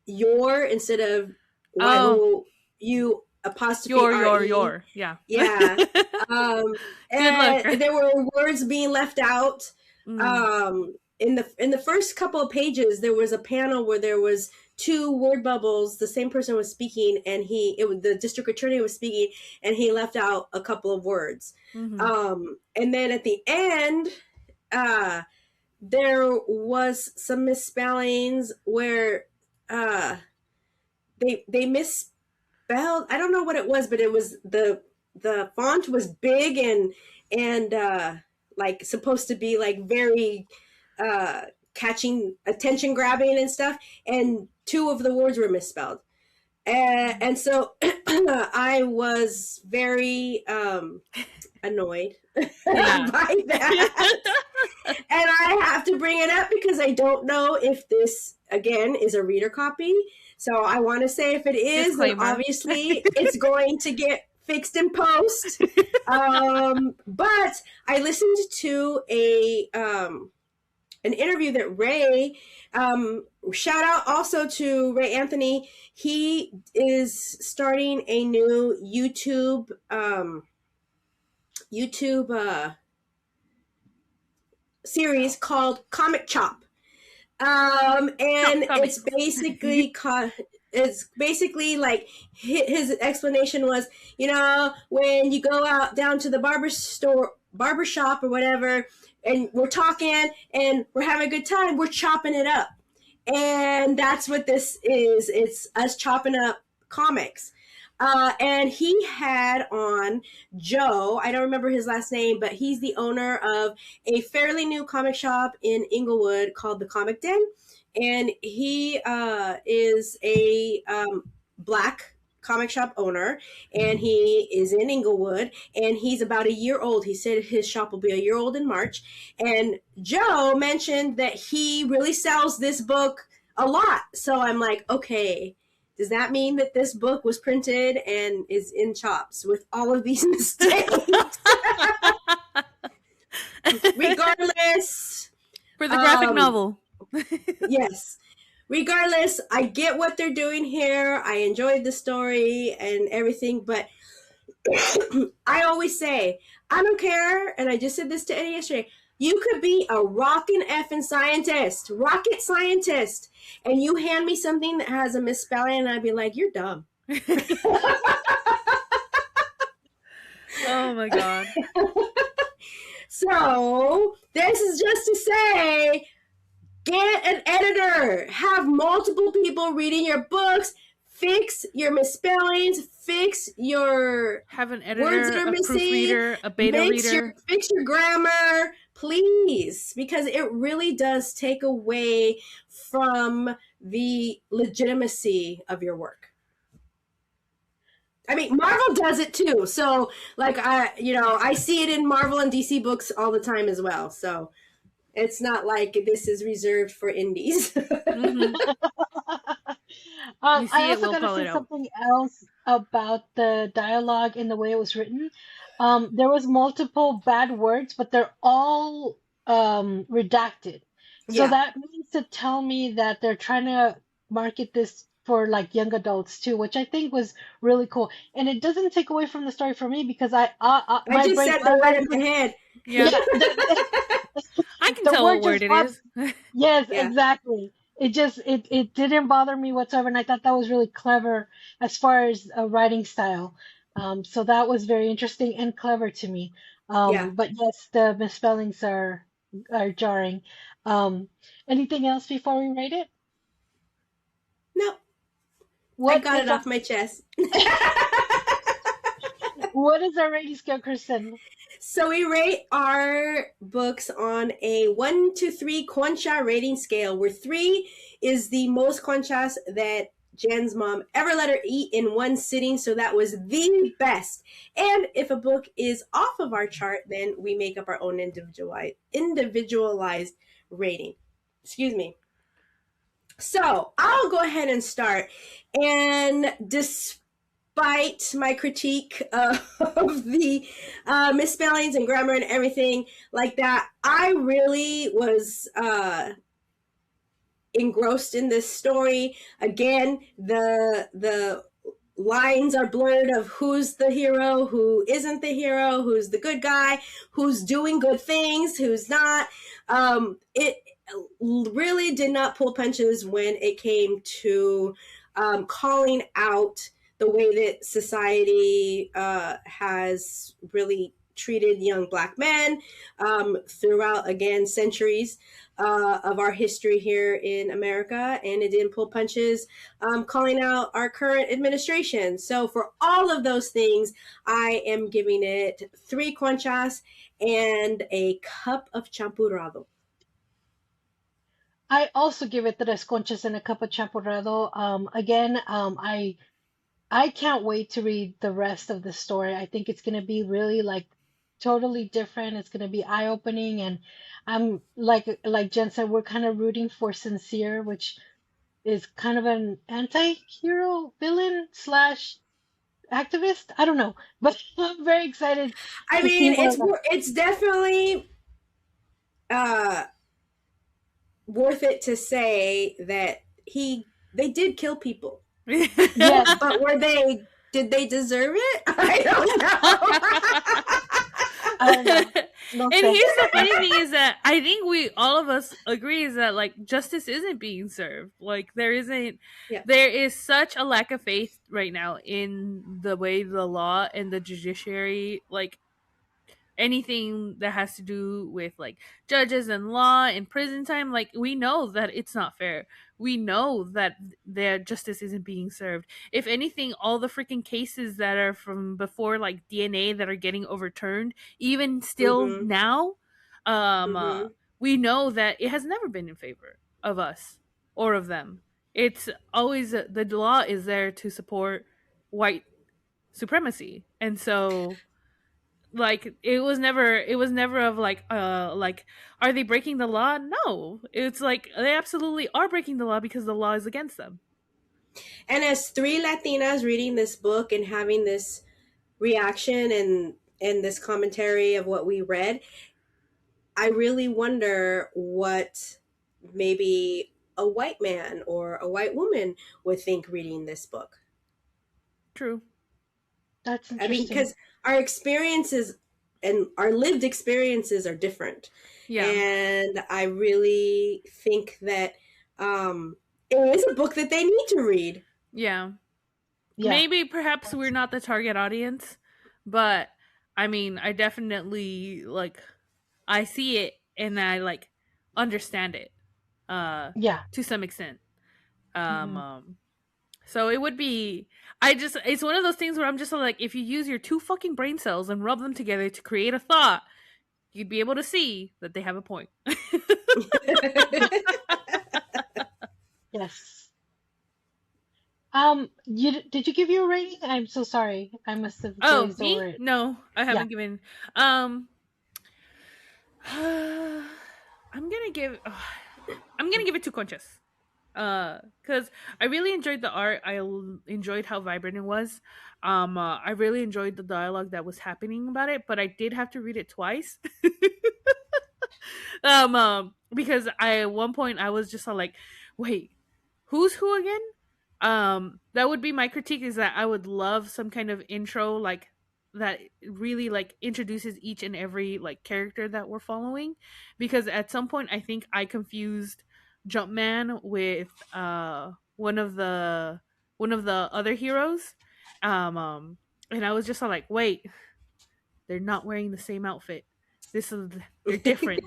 your instead of you apostrophe your yeah. And there were words being left out. In the first couple of pages, there was a panel where there was 2 word bubbles. The same person was speaking, and the district attorney was speaking, and he left out a couple of words. And then at the end, there was some misspellings where they misspelled. I don't know what it was, but it was the font was big and like supposed to be like very catching, attention grabbing and stuff, and 2 of the words were misspelled, and so I was very annoyed by that. And I have to bring it up because I don't know if this again is a reader copy, so I want to say if it is, then obviously it's going to get fixed in post. But I listened to an interview that Ray, shout out also to Ray Anthony. He is starting a new YouTube series called Comic Chop. And it's basically like his explanation was, when you go out down to the barber shop or whatever, and we're talking and we're having a good time, we're chopping it up. And that's what this is. It's us chopping up comics. And he had on Joe, I don't remember his last name, but he's the owner of a fairly new comic shop in Inglewood called the Comic Den. And he is a Black comic shop owner, and he is in Inglewood, and he's about a year old. He said his shop will be a year old in March. And Joe mentioned that he really sells this book a lot. So I'm like, okay, does that mean that this book was printed and is in chops with all of these mistakes? Regardless. For the graphic novel. Yes. Regardless, I get what they're doing here. I enjoyed the story and everything, but I always say, I don't care, and I just said this to Eddie yesterday, you could be a rockin' effing rocket scientist, and you hand me something that has a misspelling, and I'd be like, you're dumb. Oh my God. So, this is just to say, get an editor. Have multiple people reading your books. Fix your misspellings. Fix your have an editor, words that are missing. Proofreader, a beta reader. Fix your grammar, please, because it really does take away from the legitimacy of your work. I mean, Marvel does it too. So, like, I see it in Marvel and DC books all the time as well. So. It's not like this is reserved for indies. Mm-hmm. I also got to say something else about the dialogue and the way it was written. There was multiple bad words, but they're all redacted. So that means to tell me that they're trying to market this for like young adults too, which I think was really cool. And it doesn't take away from the story for me because I just said the word in my head. Yeah. I can tell what word it is. Yes, exactly. it didn't bother me whatsoever, and I thought that was really clever as far as a writing style. So that was very interesting and clever to me. Yeah. But yes, the misspellings are jarring. Um, Anything else before we rate it? No, I What got is it our off my chest. what is our rating scale, Kristen? So we rate our books on a 1 to 3 concha rating scale, where 3 is the most conchas that Jen's mom ever let her eat in one sitting. So that was the best. And if a book is off of our chart, then we make up our own individualized rating. Excuse me. So I'll go ahead and start. And despite my critique of the misspellings and grammar and everything like that, I really was engrossed in this story. Again, the lines are blurred of who's the hero, who isn't the hero, who's the good guy, who's doing good things, who's not. It really did not pull punches when it came to calling out the way that society has really treated young Black men throughout, again, centuries of our history here in America. And it didn't pull punches calling out our current administration. So for all of those things, I am giving it 3 conchas and a cup of champurrado. I also give it tres conchas and a cup of champurrado. Again, I can't wait to read the rest of the story. I think it's gonna be really like totally different. It's gonna be eye-opening, and I'm like Jen said, we're kind of rooting for Sincere, which is kind of an anti-hero villain slash activist. I don't know, but I'm very excited I to see mean, more of that. it's definitely worth it to say that they did kill people. Yes, But did they deserve it? I don't know. I don't know. No And sé. here's the funny thing is that I think we all of us agree is that like justice isn't being served. Like there isn't Yeah. there is such a lack of faith right now in the way the law and the judiciary, like anything that has to do with like judges and law and prison time, like we know that it's not fair. We know that their justice isn't being served. If anything, all the freaking cases that are from before, like DNA, that are getting overturned even still Mm-hmm. now, Mm-hmm. we know that it has never been in favor of us or of them. It's always the law is there to support white supremacy. And so like it was never of like are they breaking the law? No, it's like they absolutely are breaking the law because the law is against them. And as 3 Latinas reading this book and having this reaction and this commentary of what we read, I really wonder what maybe a white man or a white woman would think reading this book. True. That's I mean, interesting. because our experiences and our lived experiences are different. Yeah. And I really think that it is a book that they need to read. Yeah. Yeah. Maybe perhaps we're not the target audience, but I mean, I definitely like I see it and I like understand it Yeah. to some extent. Mhm. So it would be it's one of those things where I'm just like, if you use your 2 fucking brain cells and rub them together to create a thought, you'd be able to see that they have a point. Yes. Did you give your rating? I'm so sorry. I must have Oh, glazed me? over it. No, I Yeah. haven't given. I'm gonna give. I'm gonna give it 2 conchas. Because I really enjoyed the art. I enjoyed how vibrant it was. I really enjoyed the dialogue that was happening about it, but I did have to read it twice. Because at one point I was just like, wait, who's who again? That would be my critique, is that I would love some kind of intro like that really like introduces each and every like character that we're following, because at some point I think I confused Jumpman with one of the other heroes, and I was just like, wait, they're not wearing the same outfit. They're different.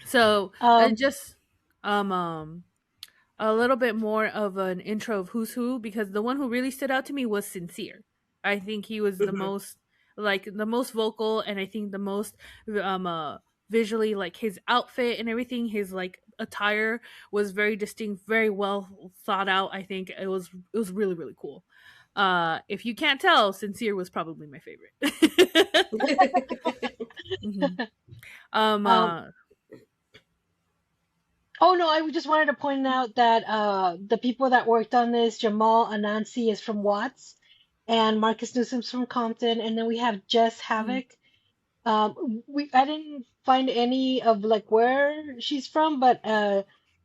So Um, just a little bit more of an intro of who's who, because the one who really stood out to me was Sincere. I think he was the Mhm. most vocal, and I think the most visually, like his outfit and everything, his like attire was very distinct, very well thought out. I think it was really really cool. If you can't tell, Sincere was probably my favorite. Mhm. Um um, uh oh no, I just wanted to point out that the people that worked on this, Jamal Anansi is from Watts, and Marcus Newsom's from Compton, and then we have Jess mhm. Havoc. I didn't find any of like where she's from, but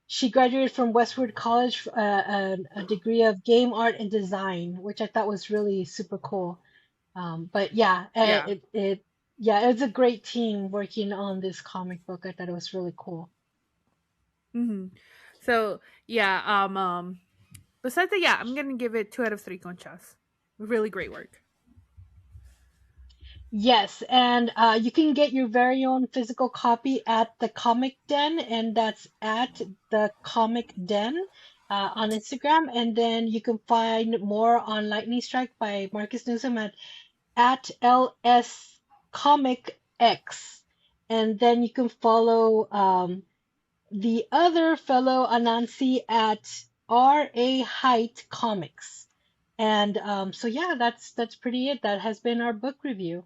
she graduated from Westwood College, a degree of game art and design, which I thought was really super cool. But yeah, Yeah. yeah, it's a great team working on this comic book. I thought it was really cool. Hmm. So yeah, besides that, yeah, I'm gonna give it 2 out of 3 conchas. Really great work. Yes, and you can get your very own physical copy at the Comic Den, and that's at the Comic Den on Instagram. And then you can find more on Lightning Strike by Marcus Newsom at LS Comic X. And then you can follow the other fellow Anansi at RA Height Comics. And so yeah, that's pretty it. That has been our book review.